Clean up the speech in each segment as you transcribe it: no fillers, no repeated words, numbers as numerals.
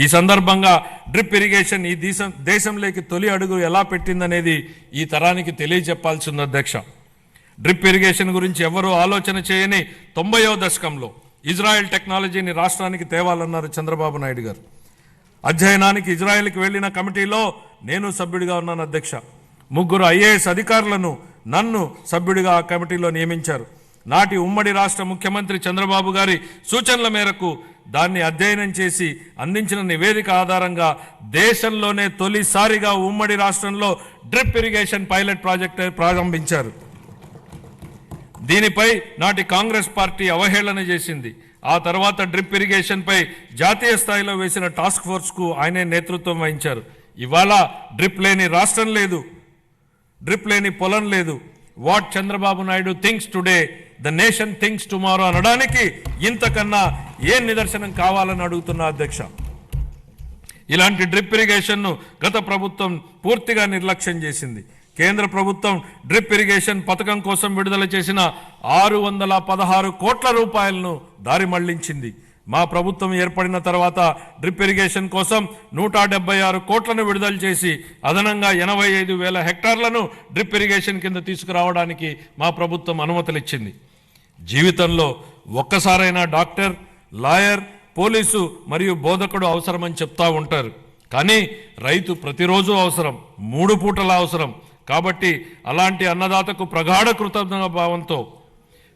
ఈ సందర్భంగా drip irrigation ఈ దేశంలోకి తొలి అడుగు ఎలా పెట్టిందనేది ఈ తరానికి తెలియజెప్పాల్సింది అధ్యక్ష. డ్రిప్ ఇరిగేషన్ గురించి ఎవరూ ఆలోచన చేయని 90వ దశకంలో ఇజ్రాయెల్ టెక్నాలజీని రాష్ట్రానికి తేవాలన్నారు చంద్రబాబు నాయుడు గారు. అధ్యయనానికి ఇజ్రాయెల్కి వెళ్లిన కమిటీలో నేను సభ్యుడిగా ఉన్నాను అధ్యక్ష. 3 IAS అధికారులను నన్ను సభ్యుడిగా ఆ కమిటీలో నియమించారు. నాటి ఉమ్మడి రాష్ట్ర ముఖ్యమంత్రి చంద్రబాబు గారి సూచనల మేరకు దాన్ని అధ్యయనం చేసి అందించిన నివేదిక ఆధారంగా దేశంలోనే తొలిసారిగా ఉమ్మడి రాష్ట్రంలో డ్రిప్ ఇరిగేషన్ పైలట్ ప్రాజెక్టు ప్రారంభించారు. దీనిపై నాటి కాంగ్రెస్ పార్టీ అవహేళన చేసింది. ఆ తర్వాత డ్రిప్ ఇరిగేషన్పై జాతీయ స్థాయిలో వేసిన టాస్క్ ఫోర్స్కు ఆయనే నేతృత్వం వహించారు. ఇవాళ డ్రిప్ లేని రాష్ట్రం లేదు, డ్రిప్ లేని పొలం లేదు. What Chandrababu Naidu thinks today the nation thinks tomorrow అనడానికి ఇంతకన్నా ఏ నిదర్శనం కావాలని అడుగుతున్నా అధ్యక్ష. ఇలాంటి డ్రిప్ ఇరిగేషన్ను గత ప్రభుత్వం పూర్తిగా నిర్లక్ష్యం చేసింది. కేంద్ర ప్రభుత్వం డ్రిప్ ఇరిగేషన్ పథకం కోసం విడుదల చేసిన 616 కోట్ల రూపాయలను దారి మళ్లించింది. మా ప్రభుత్వం ఏర్పడిన తర్వాత డ్రిప్ ఇరిగేషన్ కోసం 176 కోట్లను విడుదల చేసి అదనంగా 85,000 హెక్టార్లను డ్రిప్ ఇరిగేషన్ కింద తీసుకురావడానికి మా ప్రభుత్వం అనుమతులు ఇచ్చింది. జీవితంలో ఒక్కసారైనా డాక్టర్, లాయర్, పోలీసు మరియు బోధకుడు అవసరమని చెప్తా ఉంటారు. కానీ రైతు ప్రతిరోజు అవసరం, 3 పూటల అవసరం. కాబట్టి అలాంటి అన్నదాతకు ప్రగాఢ కృతజ్ఞత భావంతో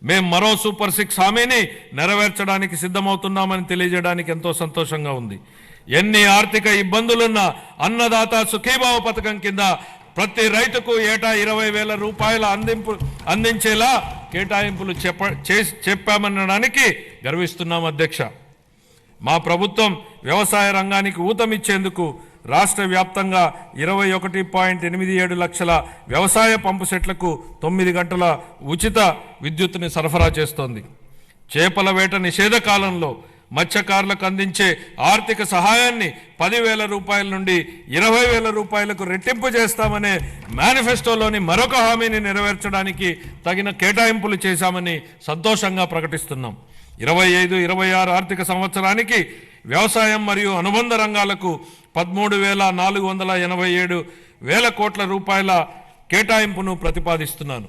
మేము మరో సూపర్ 6 హామీని నెరవేర్చడానికి సిద్ధమవుతున్నామని తెలియజేయడానికి ఎంతో సంతోషంగా ఉంది. ఎన్ని ఆర్థిక ఇబ్బందులున్నా అన్నదాత సుఖీభావ పథకం కింద ప్రతి రైతుకు ఏటా 20,000 రూపాయల అందించేలా కేటాయింపులు చెప్పామనడానికి గర్విస్తున్నాం అధ్యక్ష. మా ప్రభుత్వం వ్యవసాయ రంగానికి ఊతమిచ్చేందుకు రాష్ట్ర వ్యాప్తంగా 21.87 లక్షల వ్యవసాయ పంపు సెట్లకు 9 గంటల ఉచిత విద్యుత్తుని సరఫరా చేస్తోంది. చేపల వేట నిషేధ కాలంలో మత్స్యకారులకు అందించే ఆర్థిక సహాయాన్ని 10,000 రూపాయల నుండి 20,000 రూపాయలకు రెట్టింపు చేస్తామనే మేనిఫెస్టోలోని మరొక హామీని నెరవేర్చడానికి తగిన కేటాయింపులు చేశామని సంతోషంగా ప్రకటిస్తున్నాం. 25-26 ఆర్థిక సంవత్సరానికి వ్యవసాయం మరియు అనుబంధ రంగాలకు 13,487 కోట్ల రూపాయల కేటాయింపును ప్రతిపాదిస్తున్నాను.